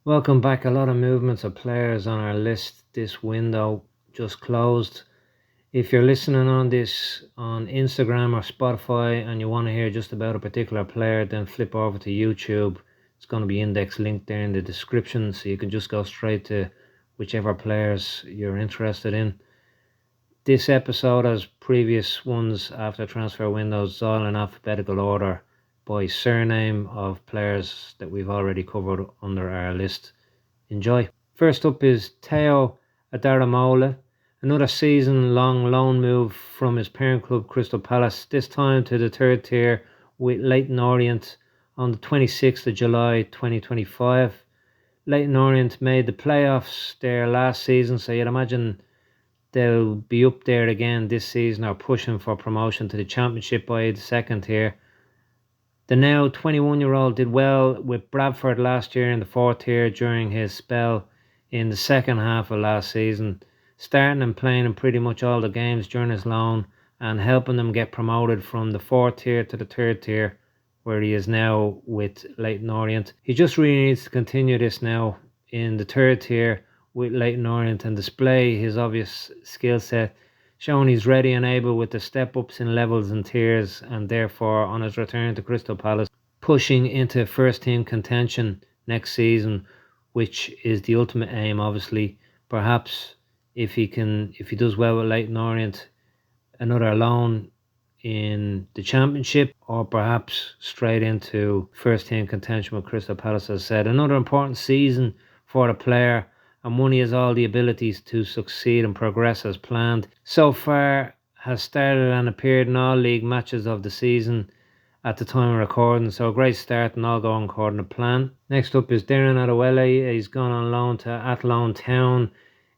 Welcome back. A lot of movements of players on our list. This window just closed. If you're listening on this on Instagram or Spotify and you want to hear just about a particular player, then flip over to YouTube. It's going to be index linked there in the description, so you can just go straight to whichever players you're interested in. This episode, as previous ones after transfer windows, is all in alphabetical order by surname of players that we've already covered under our list. Enjoy. First up is Teo Adaramola, another season-long loan move from his parent club Crystal Palace, this time to the third tier with Leyton Orient on the 26th of July 2025. Leyton Orient made the playoffs there last season, so you'd imagine they'll be up there again this season or pushing for promotion to the Championship by the second tier. The now 21-year-old did well with Bradford last year in the fourth tier during his spell in the second half of last season, starting and playing in pretty much all the games during his loan and helping them get promoted from the fourth tier to the third tier, where he is now with Leyton Orient. He just really needs to continue this now in the third tier with Leyton Orient and display his obvious skill set, showing he's ready and able with the step-ups in levels and tiers, and therefore on his return to Crystal Palace, pushing into first-team contention next season, which is the ultimate aim, obviously. Perhaps if he does well with Leyton Orient, another loan in the Championship, or perhaps straight into first-team contention with Crystal Palace. As I said, another important season for the player, and one he has all the abilities to succeed and progress as planned. So far has started and appeared in all league matches of the season at the time of recording, so a great start and all going according to plan. Next up is Derin Adewale. He's gone on loan to Athlone Town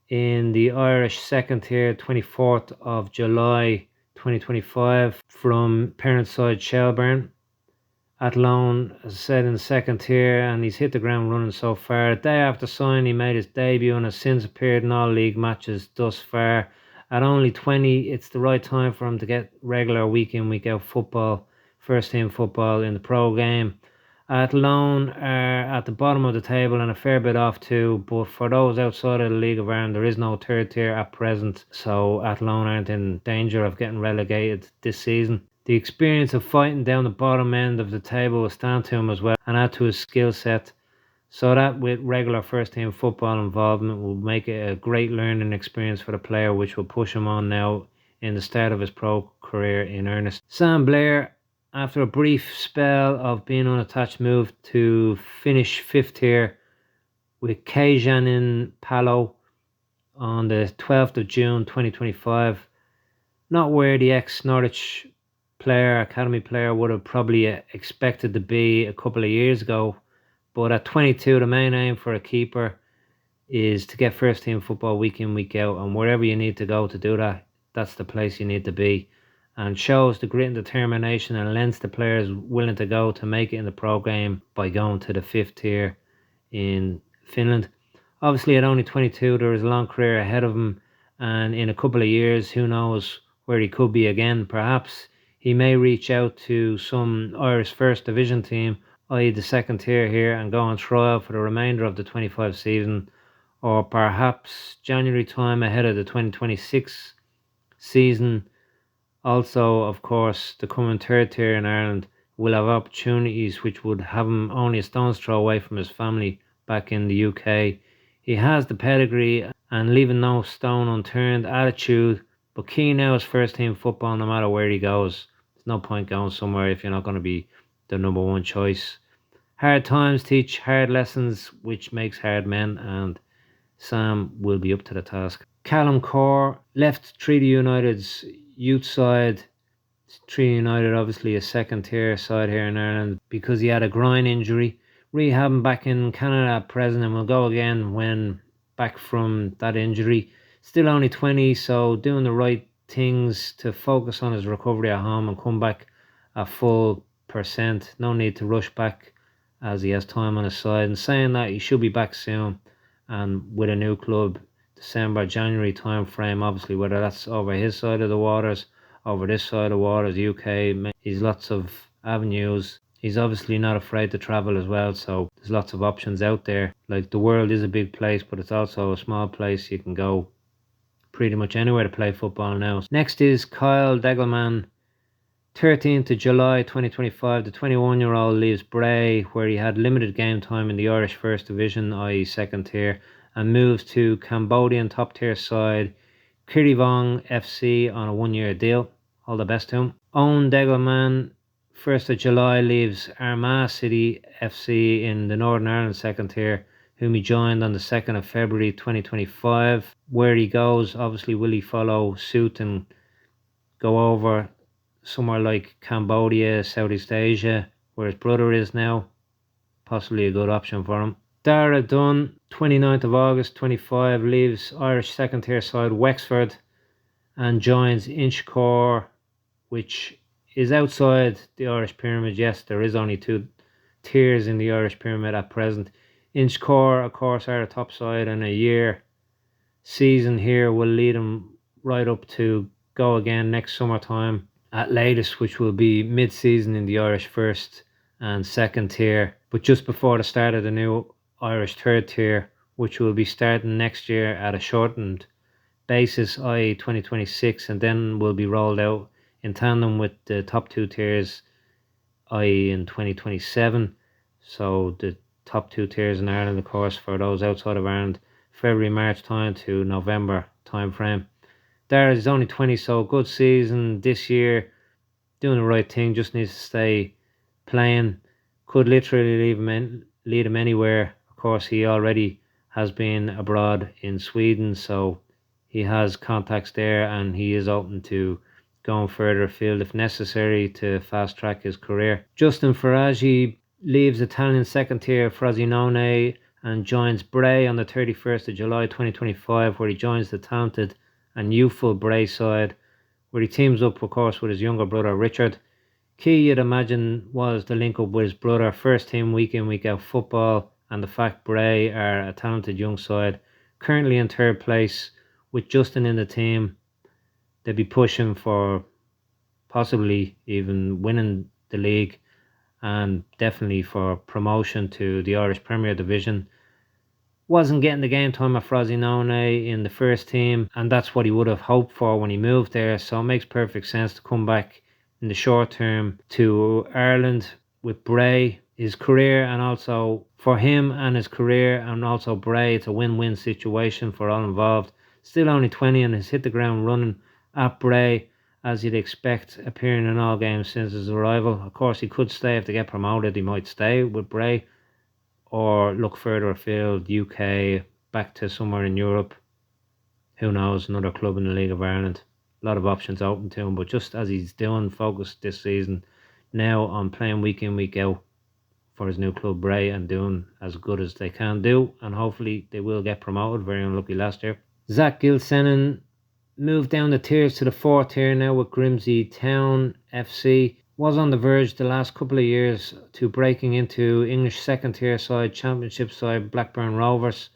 in the Irish second tier, 24th of July 2025 from parent side Shelburne. Athlone, as I said, in the second tier, and he's hit the ground running so far. A day after signing, he made his debut and has since appeared in all league matches thus far. At only 20, it's the right time for him to get regular week in, week out football, first team football in the pro game. Athlone are at the bottom of the table and a fair bit off too, but for those outside of the League of Ireland, there is no third tier at present, so Athlone aren't in danger of getting relegated this season. The experience of fighting down the bottom end of the table will stand to him as well and add to his skill set, so that with regular first team football involvement will make it a great learning experience for the player, which will push him on now in the start of his pro career in earnest. Sam Blair, after a brief spell of being unattached, moved to finish fifth tier with Caden in Palo on the 12th of June 2025. Not where the ex-Norwich player, academy player, would have probably expected to be a couple of years ago, but at 22, the main aim for a keeper is to get first team football week in, week out, and wherever you need to go to do that, that's the place you need to be, and shows the grit and determination and lengths the players willing to go to make it in the pro game by going to the fifth tier in Finland. Obviously, at only 22, there is a long career ahead of him, and in a couple of years, who knows where he could be again. Perhaps he may reach out to some Irish First Division team, i.e. the second tier here, and go on trial for the remainder of the 25 season, or perhaps January time ahead of the 2026 season. Also, of course, the coming third tier in Ireland will have opportunities which would have him only a stone's throw away from his family back in the UK. He has the pedigree and leaving no stone unturned attitude, but key now is first team football no matter where he goes. There's no point going somewhere if you're not going to be the number one choice. Hard times teach hard lessons, which makes hard men, and Sam will be up to the task. Callum Corr left Treaty United's youth side. Treaty United obviously a second tier side here in Ireland because he had a groin injury. Rehabbing back in Canada at present and will go again when back from that injury. Still only 20, so doing the right things to focus on his recovery at home and come back at full percent. No need to rush back as he has time on his side. And saying that, he should be back soon and with a new club December, January time frame, obviously, whether that's over his side of the waters, over this side of the waters, UK. He's lots of avenues He's obviously not afraid to travel as well, so there's lots of options out there. Like, the world is a big place, but it's also a small place. You can go pretty much anywhere to play football now. Next is Kyle Degelman. 13th of July 2025, the 21-year-old leaves Bray, where he had limited game time in the Irish First Division, i.e. second tier, and moves to Cambodian top tier side Kirivong FC on a 1-year deal. All the best to him. Owen Degelman, 1st of July, leaves Armagh City FC in the Northern Ireland second tier, whom he joined on the 2nd of February 2025. Where he goes, obviously, will he follow suit and go over somewhere like Cambodia, Southeast Asia, where his brother is now? Possibly a good option for him. Daragh Dunne, 29th of August 25, leaves Irish second tier side Wexford and joins Corr, which is outside the Irish pyramid. Yes, there is only 2 tiers in the Irish pyramid at present. Corr, of course, are the top side, and a year season here will lead them right up to go again next summertime at latest, which will be mid-season in the Irish first and second tier, but just before the start of the new Irish third tier, which will be starting next year at a shortened basis, i.e. 2026, and then will be rolled out in tandem with the top 2 tiers, i.e. in 2027. So the top 2 tiers in Ireland, of course, for those outside of Ireland, February, March time to November time frame. Daragh is only 20, so good season this year, doing the right thing, just needs to stay playing. Could literally lead him anywhere. Of course, he already has been abroad in Sweden, so he has contacts there, and he is open to going further afield if necessary to fast track his career. Justin Ferizaj leaves Italian second tier Frosinone and joins Bray on the 31st of July 2025, where he joins the talented and youthful Bray side, where he teams up, of course, with his younger brother Richard. Key, you'd imagine, was the link up with his brother, first team week in, week out football, and the fact Bray are a talented young side, currently in 3rd place with Justin in the team. They'd be pushing for possibly even winning the league and definitely for promotion to the Irish Premier Division. Wasn't getting the game time at Frosinone in the first team, and that's what he would have hoped for when he moved there, so it makes perfect sense to come back in the short term to Ireland with Bray. His career, and also for him and his career, and also Bray, it's a win-win situation for all involved. Still only 20 and has hit the ground running at Bray, as you'd expect, appearing in all games since his arrival. Of course, he could stay if they get promoted. He might stay with Bray or look further afield, UK, back to somewhere in Europe. Who knows, another club in the League of Ireland. A lot of options open to him, but just as he's doing, focused this season now on playing week in, week out for his new club Bray, and doing as good as they can do, and hopefully they will get promoted. Very unlucky last year. Zach Gilsenan moved down the tiers to the 4th tier now with Grimsby Town FC. Was on the verge the last couple of years to breaking into English second tier side, Championship side Blackburn Rovers.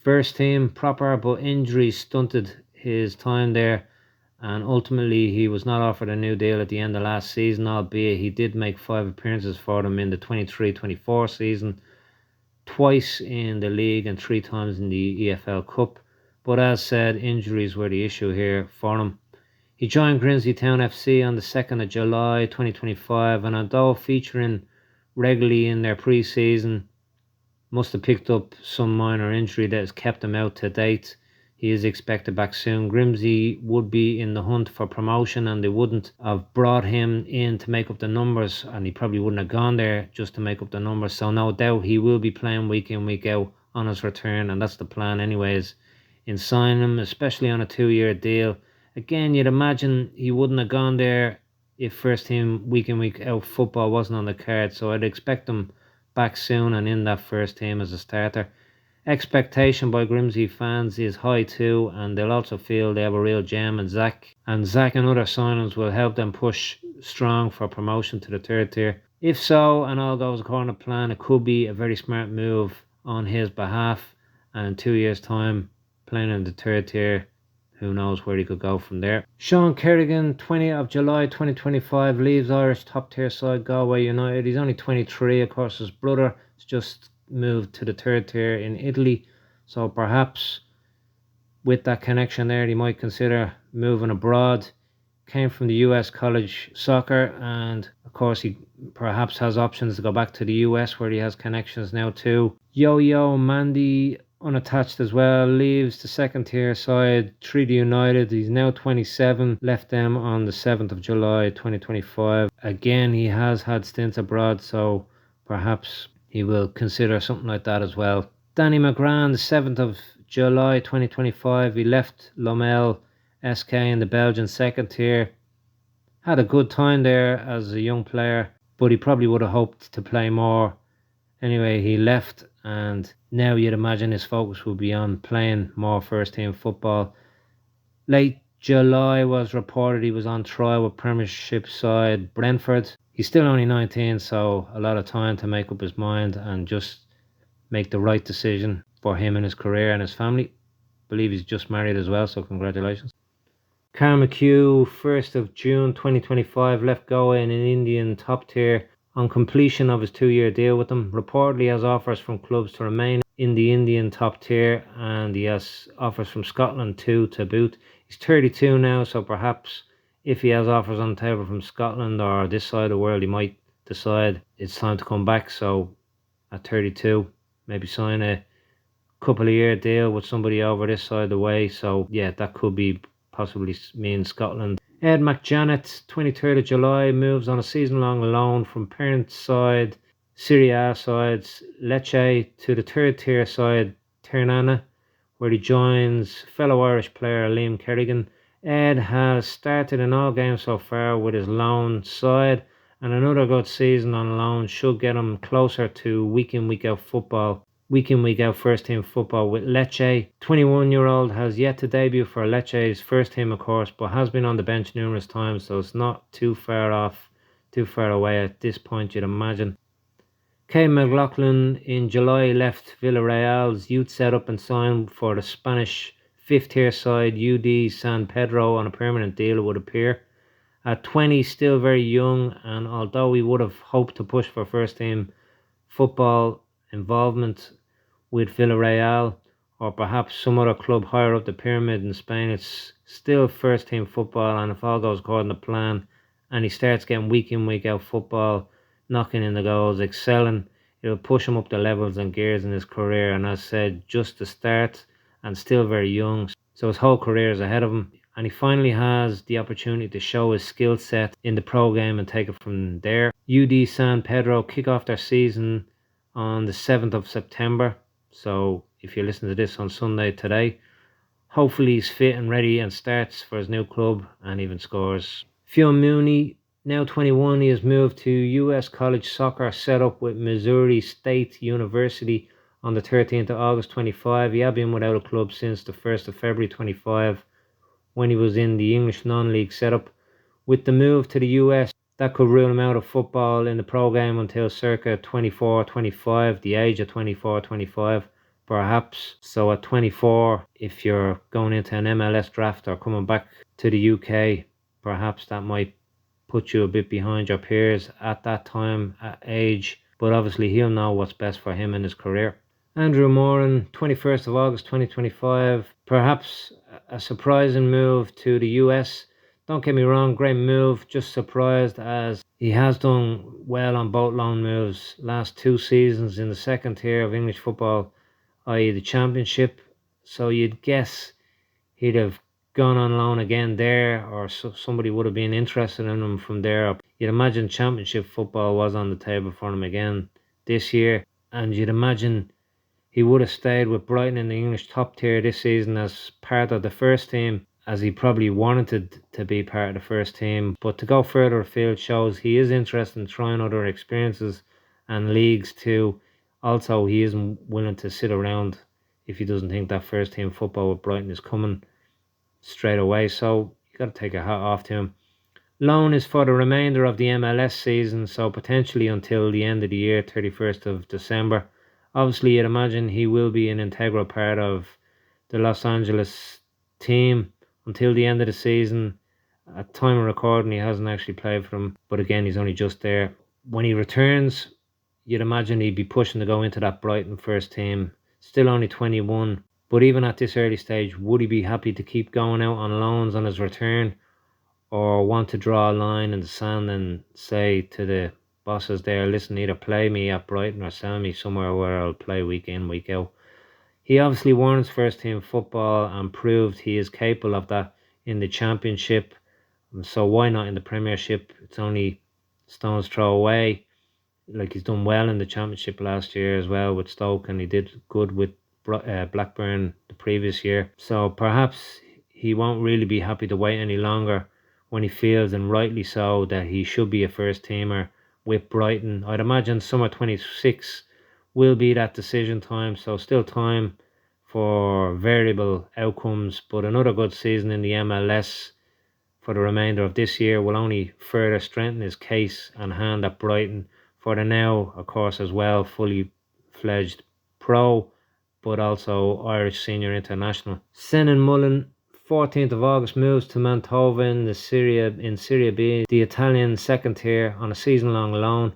First team proper, but injuries stunted his time there, and ultimately he was not offered a new deal at the end of last season, albeit he did make 5 appearances for them in the 23-24 season, twice in the league and 3 times in the EFL Cup. But as said, injuries were the issue here for him. He joined Grimsby Town FC on the 2nd of July 2025, and although featuring regularly in their pre-season, must have picked up some minor injury that has kept him out to date. He is expected back soon. Grimsby would be in the hunt for promotion, and they wouldn't have brought him in to make up the numbers, and he probably wouldn't have gone there just to make up the numbers. So no doubt he will be playing week in, week out on his return, and that's the plan anyways, in signing him, especially on a 2-year deal. Again, you'd imagine he wouldn't have gone there if first team week in, week out football wasn't on the card, so I'd expect him back soon and in that first team as a starter. Expectation by Grimsby fans is high too, and they'll also feel they have a real gem in Zach. And Zach and other signings will help them push strong for promotion to the 3rd tier. If so, and all goes according to plan, it could be a very smart move on his behalf, and in 2 years' time, playing in the 3rd tier, who knows where he could go from there. Sean Kerrigan, 20th of July 2025, leaves Irish top tier side Galway United. He's only 23. Of course, his brother has just moved to the third tier in Italy, so perhaps with that connection there he might consider moving abroad. Came from the US college soccer, and of course he perhaps has options to go back to the US where he has connections now too. Yoyo Mahdy, unattached as well, leaves the second tier side Treaty United. He's now 27, left them on the 7th of July 2025. Again, he has had stints abroad, so perhaps he will consider something like that as well. Danny McGrath, the 7th of July 2025, he left Lommel SK in the Belgian second tier. Had a good time there as a young player, but he probably would have hoped to play more. Anyway, he left, and now you'd imagine his focus will be on playing more first team football. Late July was reported he was on trial with Premiership side Brentford. He's still only 19, so a lot of time to make up his mind and just make the right decision for him and his career and his family. I believe he's just married as well, so congratulations. McHugh, 1st of June 2025, left Galway in an Indian top tier on completion of his 2-year deal with them. Reportedly has offers from clubs to remain in the Indian top tier, and he has offers from Scotland too to boot. He's 32 now, so perhaps if he has offers on the table from Scotland or this side of the world, he might decide it's time to come back. So at 32, maybe sign a couple of year deal with somebody over this side of the way. So yeah, that could be possibly mean Scotland. Ed McJannet, 23rd of July, moves on a season-long loan from parent side Serie A sides Lecce to the third tier side Ternana, where he joins fellow Irish player Liam Kerrigan. Ed has started in all games so far with his loan side, and another good season on loan should get him closer to week in week out first team football with Lecce. 21-year-old has yet to debut for Lecce's first team, of course, but has been on the bench numerous times, so it's not too far away at this point, you'd imagine. Caden McLoughlin in July left Villarreal's youth setup and signed for the Spanish fifth tier side UD San Pedro on a permanent deal, it would appear. At 20, still very young, and although he would have hoped to push for first team football involvement with Villarreal or perhaps some other club higher up the pyramid in Spain, it's still first team football, and if all goes according to plan and he starts getting week in week out football, knocking in the goals, excelling, it'll push him up the levels and gears in his career. And as said, just the start and still very young, so his whole career is ahead of him, and he finally has the opportunity to show his skill set in the pro game and take it from there. UD San Pedro kick off their season on the 7th of September, so if you listen to this on Sunday today, hopefully he's fit and ready and starts for his new club and even scores. Fionn Mooney, now 21, he has moved to US college soccer set up with Missouri State University on the 13th of August 25. He had been without a club since the 1st of February 25 when he was in the English non-league setup. With the move to the US, that could rule him out of football in the pro game until circa 24-25, the age of 24-25 perhaps. So at 24, if you're going into an MLS draft or coming back to the UK, perhaps that might put you a bit behind your peers at that time at age, but obviously he'll know what's best for him in his career. Andrew Moran, 21st of August 2025, perhaps a surprising move to the US. Don't get me wrong, great move, just surprised as he has done well on both loan moves last 2 seasons in the second tier of English football, i.e. the Championship, so you'd guess he'd have gone on loan again there, or somebody would have been interested in him from there. You'd imagine Championship football was on the table for him again this year, and you'd imagine he would have stayed with Brighton in the English top tier this season as part of the first team, as he probably wanted to be part of the first team. But to go further afield shows he is interested in trying other experiences and leagues too. Also, he isn't willing to sit around if he doesn't think that first team football with Brighton is coming straight away. So you got to take a hat off to him. Loan is for the remainder of the MLS season, so potentially until the end of the year, 31st of December. Obviously, you'd imagine he will be an integral part of the Los Angeles team until the end of the season. At time of recording, he hasn't actually played for them, but again, he's only just there. When he returns, you'd imagine he'd be pushing to go into that Brighton first team. Still only 21, but even at this early stage, would he be happy to keep going out on loans on his return, or want to draw a line in the sand and say to the bosses there, listen, either play me at Brighton or sell me somewhere where I'll play week in, week out? He obviously warrants first team football and proved he is capable of that in the Championship. So why not in the Premiership? It's only stone's throw away. Like, he's done well in the Championship last year as well with Stoke, and he did good with Blackburn the previous year. So perhaps he won't really be happy to wait any longer when he feels, and rightly so, that he should be a first teamer with Brighton. I'd imagine summer 26 will be that decision time, so still time for variable outcomes, but another good season in the MLS for the remainder of this year will only further strengthen his case and hand at Brighton for the now, of course, as well, fully fledged pro, but also Irish senior international. Senan Mullen, 14th of August, moves to Mantova in Serie B, the Italian second tier, on a season-long loan.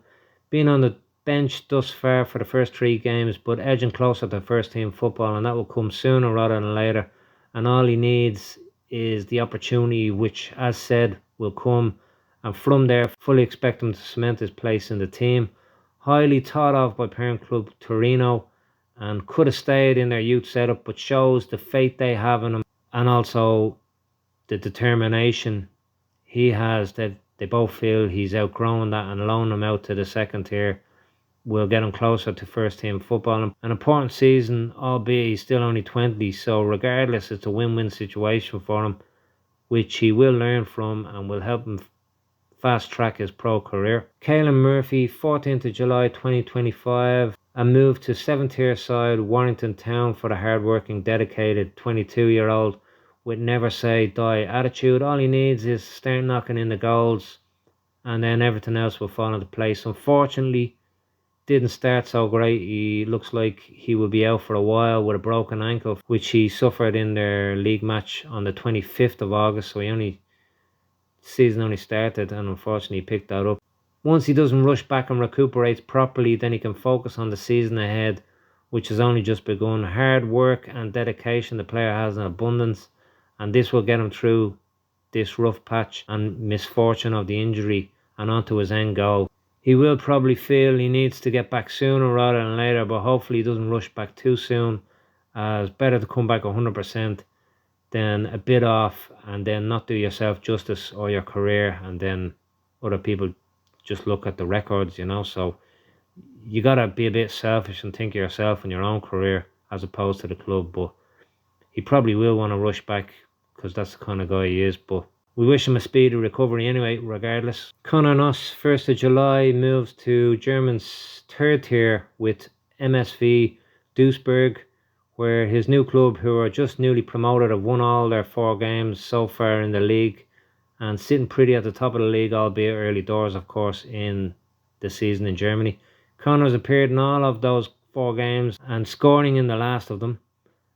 Being on the bench thus far for the first 3 games, but edging closer to first team football, and that will come sooner rather than later. And all he needs is the opportunity, which, as said, will come, and from there fully expect him to cement his place in the team. Highly thought of by parent club Torino, and could have stayed in their youth setup, but shows the faith they have in him, and also the determination he has, that they both feel he's outgrown that, and loan him out to the second tier will get him closer to first team football. An important season, albeit he's still only 20, so regardless, it's a win-win situation for him, which he will learn from and will help him fast track his pro career. Kallum Murphy, 14th of July 2025, a move to 7th tier side Warrington Town for the hard-working, dedicated 22-year-old with never say die attitude. All he needs is start knocking in the goals, and then everything else will fall into place. Unfortunately, didn't start so great. He looks like he will be out for a while with a broken ankle, which he suffered in their league match on the 25th of August. So season only started, and unfortunately picked that up. Once he doesn't rush back and recuperates properly, then he can focus on the season ahead, which has only just begun. Hard work and dedication the player has in abundance, and this will get him through this rough patch and misfortune of the injury and onto his end goal. He will probably feel he needs to get back sooner rather than later, but hopefully he doesn't rush back too soon, as better to come back 100% than a bit off and then not do yourself justice or your career, and then other people just look at the records, so you gotta be a bit selfish and think of yourself and your own career as opposed to the club. But he probably will want to rush back because that's the kind of guy he is, but we wish him a speedy recovery anyway, regardless. Conor, 1st of July, moves to German's 3rd tier with MSV Duisburg, where his new club, who are just newly promoted, have won all their 4 games so far in the league and sitting pretty at the top of the league, albeit early doors, of course, in the season in Germany. Conor's appeared in all of those 4 games and scoring in the last of them.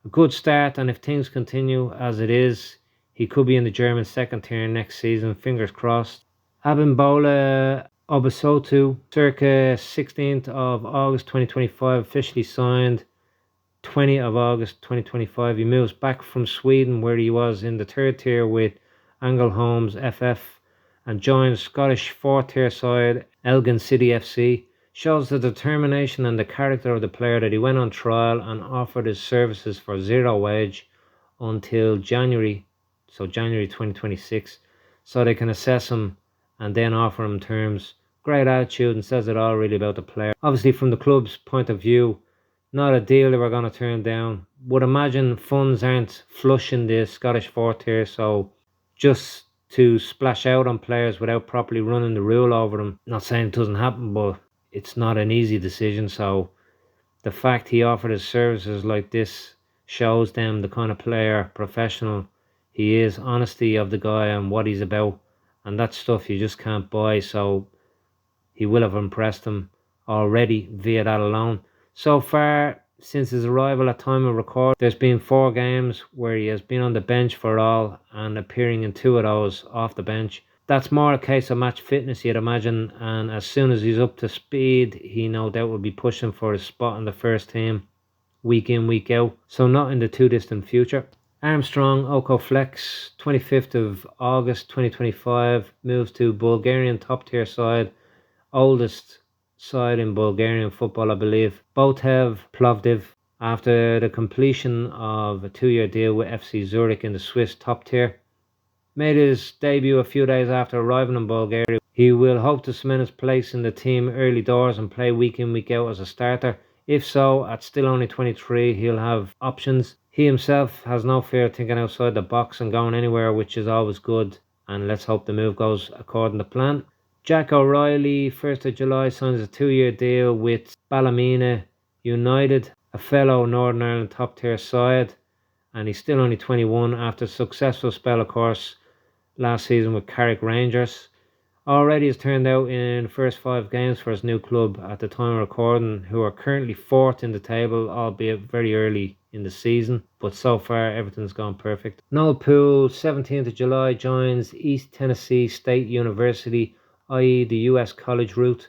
A good start, and if things continue as it is, he could be in the German 2nd tier next season, fingers crossed. Abimbola Obasoto, circa 16th of August 2025, officially signed 20th of August 2025. He moves back from Sweden, where he was in the 3rd tier with Ängelholms FF, and joins Scottish 4th tier side Elgin City FC. Shows the determination and the character of the player that he went on trial and offered his services for 0 wage until January 2026, so they can assess him and then offer him terms. Great attitude, and says it all really about the player. Obviously, from the club's point of view, not a deal they were going to turn down. Would imagine funds aren't flush in the Scottish 4th tier, so just to splash out on players without properly running the rule over them. Not saying it doesn't happen, but it's not an easy decision. So the fact he offered his services like this shows them the kind of player, professional he is, honesty of the guy and what he's about, and that stuff you just can't buy. So he will have impressed them already via that alone. So far, Since his arrival at time of record, there's been 4 games where he has been on the bench for all and appearing in 2 of those off the bench. That's more a case of match fitness, you'd imagine, and as soon as he's up to speed, he no doubt will be pushing for his spot in the first team week in, week out, so not in the too distant future. Armstrong, Oko-Flex, 25th of August 2025, moves to Bulgarian top tier side, oldest side in Bulgarian football, I believe. Both have Plovdiv after the completion of a 2-year deal with FC Zurich in the Swiss top tier. Made his debut a few days after arriving in Bulgaria. He will hope to cement his place in the team early doors and play week in, week out as a starter. If so, at still only 23, he'll have options. He himself has no fear of thinking outside the box and going anywhere, which is always good, and let's hope the move goes according to plan. Jack O'Reilly, 1st of July, signs a 2-year deal with Ballymena United, a fellow Northern Ireland top tier side, and he's still only 21 after a successful spell, of course, last season with Carrick Rangers. Already has turned out in the first 5 games for his new club at the time of recording, who are currently 4th in the table, albeit very early in the season, but so far everything's gone perfect. Noel Poole, 17th of July, joins East Tennessee State University, i.e. the US college route.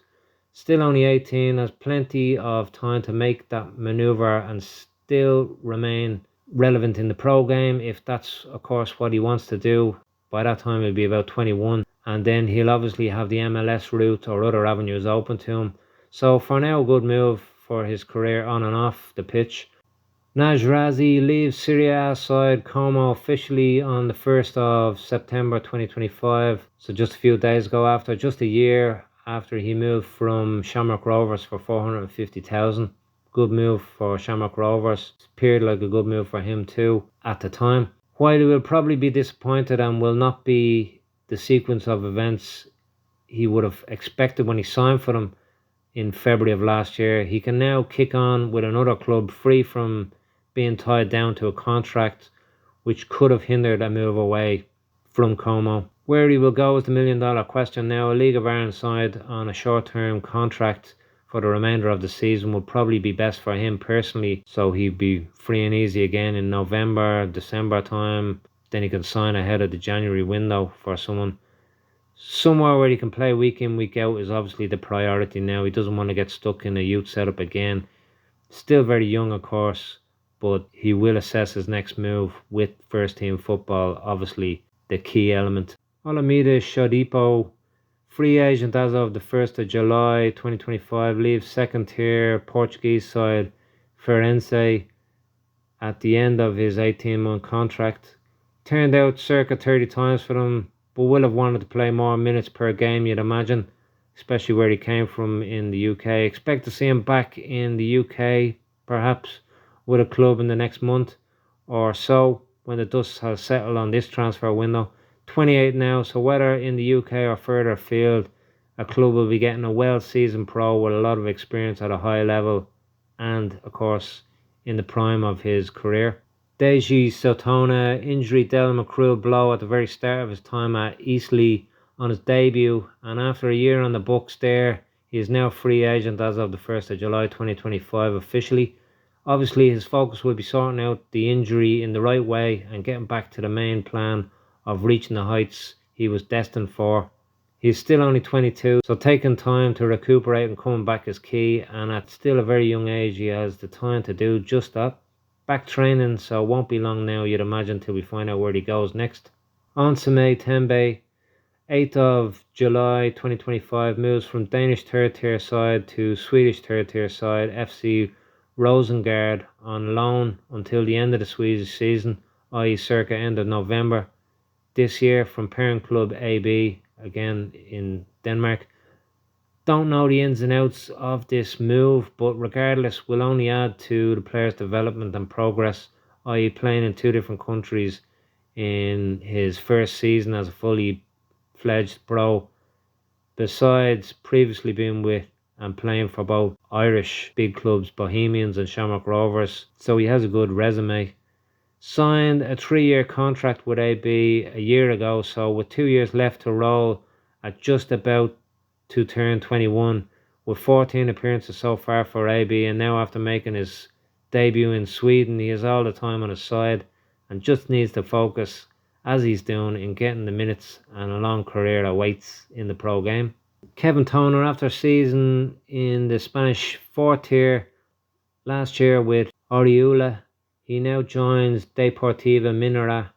Still only 18, has plenty of time to make that manoeuvre and still remain relevant in the pro game, if that's of course what he wants to do. By that time he'll be about 21, and then he'll obviously have the MLS route or other avenues open to him. So for now, a good move for his career on and off the pitch. Naj Razi leaves Serie A side Como officially on the 1st of September 2025, so just a few days ago, after just a year after he moved from Shamrock Rovers for 450,000. Good move for Shamrock Rovers. It appeared like a good move for him too at the time. While he will probably be disappointed and will not be the sequence of events he would have expected when he signed for them in February of last year, he can now kick on with another club free from being tied down to a contract which could have hindered a move away from Como. Where he will go is the $1 million question now. A League of Ireland side on a short-term contract for the remainder of the season would probably be best for him personally, so he'd be free and easy again in November, December time. Then he can sign ahead of the January window for someone. Somewhere where he can play week in, week out is obviously the priority now. He doesn't want to get stuck in a youth setup again. Still very young, of course, but he will assess his next move with first team football, obviously the key element. Olamide Shodipo, free agent as of the 1st of July 2025, leaves second tier Portuguese side Firenze at the end of his 18-month contract. Turned out circa 30 times for them, but will have wanted to play more minutes per game, you'd imagine, especially where he came from in the UK. Expect to see him back in the UK, perhaps with a club in the next month or so, when the dust has settled on this transfer window. 28 now, so whether in the UK or further afield, a club will be getting a well-seasoned pro with a lot of experience at a high level and, of course, in the prime of his career. Deji Sotona, injury dealt him a cruel blow at the very start of his time at Eastleigh on his debut, and after a year on the books there, he is now free agent as of the 1st of July 2025 officially. Obviously his focus will be sorting out the injury in the right way and getting back to the main plan of reaching the heights he was destined for. He's still only 22, so taking time to recuperate and coming back is key, and at still a very young age he has the time to do just that. Back training, so it won't be long now, you'd imagine, till we find out where he goes next. Onsame Tembe, 8th of July 2025, moves from Danish third tier side to Swedish third tier side FC Rosengard on loan until the end of the Swedish season, i.e. circa end of November this year, from parent club AB, again in Denmark. Don't know the ins and outs of this move, but regardless will only add to the player's development and progress, i.e. playing in 2 different countries in his first season as a fully fledged pro, besides previously being with and playing for both Irish big clubs Bohemians and Shamrock Rovers, so he has a good resume. Signed a 3-year contract with AB a year ago, so with 2 years left to roll at just about to turn 21, with 14 appearances so far for AB, and now after making his debut in Sweden. He has all the time on his side and just needs to focus, as he's doing, in getting the minutes, and a long career awaits in the pro game. Kevin Toner, after a season in the Spanish 4th tier last year with Oriola, he now joins Deportiva Minera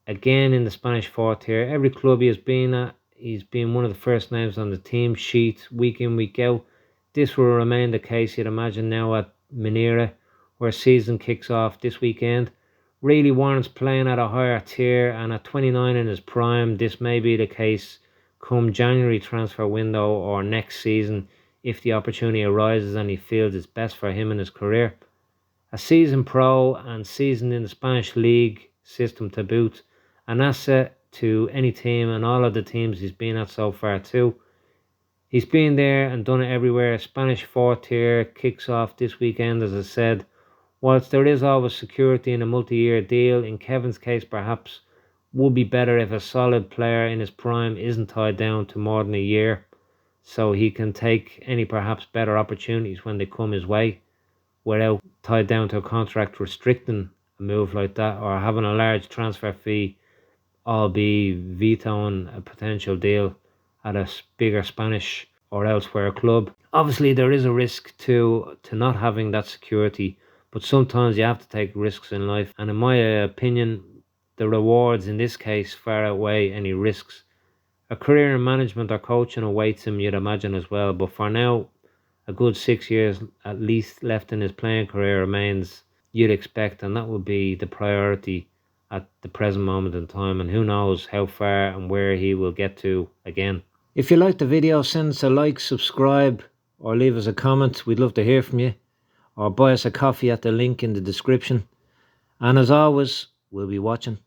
again in the Spanish 4th tier. Every club he has been at, he's been one of the first names on the team sheet week in, week out. This will remain the case, you'd imagine, now at Minera, where season kicks off this weekend. Really warrants playing at a higher tier, and at 29 in his prime, this may be the case come January transfer window or next season if the opportunity arises and he feels it's best for him in his career. A season pro and season in the Spanish league system to boot, an asset to any team and all of the teams he's been at so far too. He's been there and done it everywhere. Spanish 4th tier kicks off this weekend, as I said. Whilst there is always security in a multi-year deal, in Kevin's case perhaps would be better if a solid player in his prime isn't tied down to more than a year, so he can take any perhaps better opportunities when they come his way without tied down to a contract restricting a move like that, or having a large transfer fee, albeit vetoing a potential deal at a bigger Spanish or elsewhere club. Obviously there is a risk to not having that security, but sometimes you have to take risks in life, and in my opinion the rewards in this case far outweigh any risks. A career in management or coaching awaits him, you'd imagine, as well, but for now a good 6 years at least left in his playing career remains, you'd expect, and that would be the priority at the present moment in time, and who knows how far and where he will get to again. If you liked the video, send us a like, subscribe, or leave us a comment. We'd love to hear from you, or buy us a coffee at the link in the description. And as always, we'll be watching.